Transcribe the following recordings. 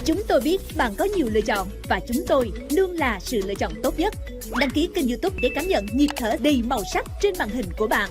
Chúng tôi biết bạn có nhiều lựa chọn và chúng tôi luôn là sự lựa chọn tốt nhất. Đăng ký kênh YouTube để cảm nhận nhịp thở đầy màu sắc trên màn hình của bạn.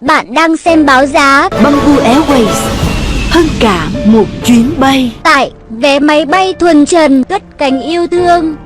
Bạn đang xem báo giá Bamboo Airways, hơn cả một chuyến bay. tại vé máy bay thuần trần cất cánh yêu thương.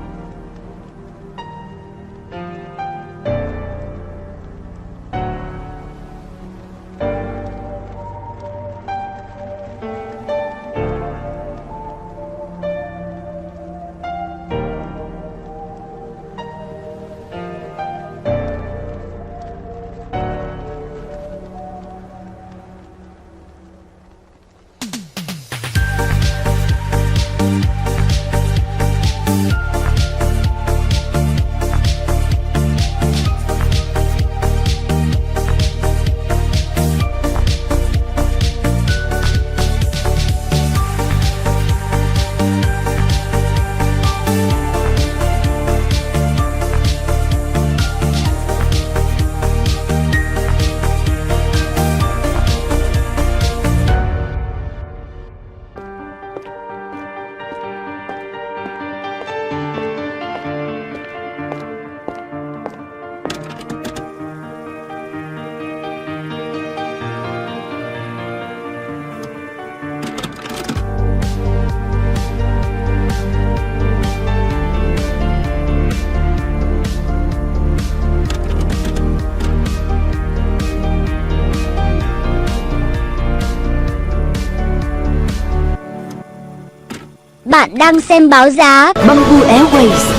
Bạn đang xem báo giá Bamboo Airways,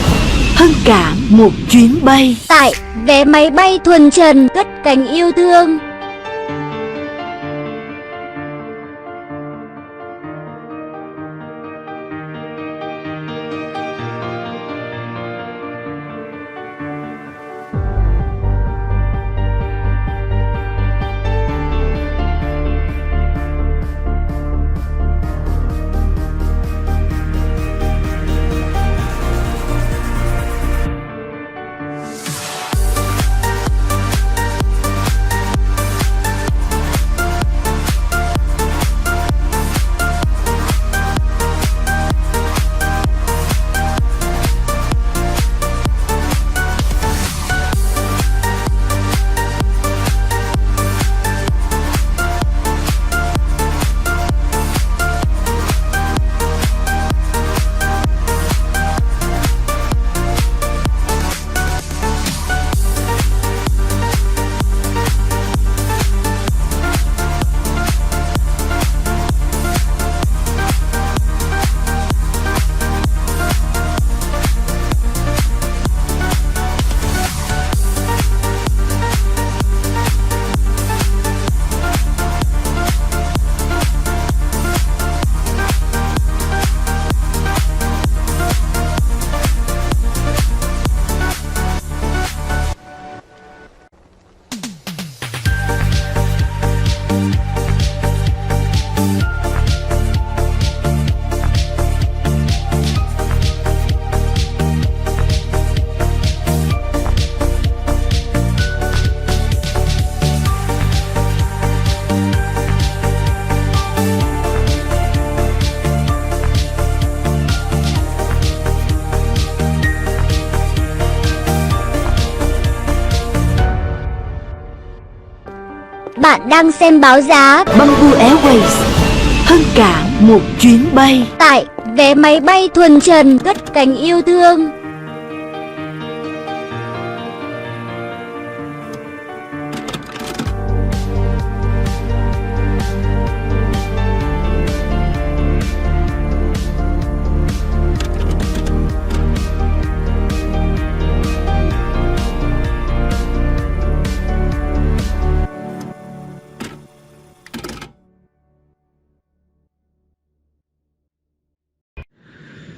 hơn cả một chuyến bay. tại vé máy bay thuần trần cất cánh yêu thương. đang xem báo giá Bamboo Airways, hơn cả một chuyến bay. tại vé máy bay thuần trần cất cánh yêu thương.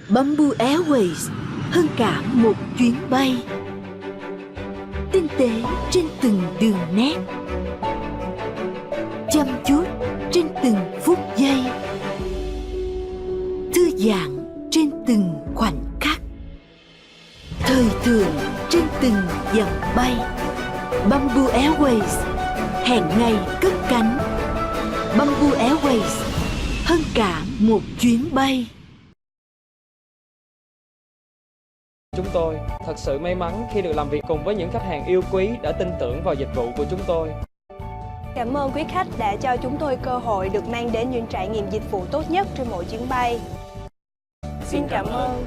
Bamboo Airways, hơn cả một chuyến bay. Tinh tế trên từng đường nét, chăm chút trên từng phút giây, thư giãn trên từng khoảnh khắc, thời thượng trên từng dặm bay. Bamboo Airways, hẹn ngày cất cánh. Bamboo Airways, hơn cả một chuyến bay. Chúng tôi thật sự may mắn khi được làm việc cùng với những khách hàng yêu quý đã tin tưởng vào dịch vụ của chúng tôi. Cảm ơn quý khách đã cho chúng tôi cơ hội được mang đến những trải nghiệm dịch vụ tốt nhất trên mỗi chuyến bay. Xin cảm ơn.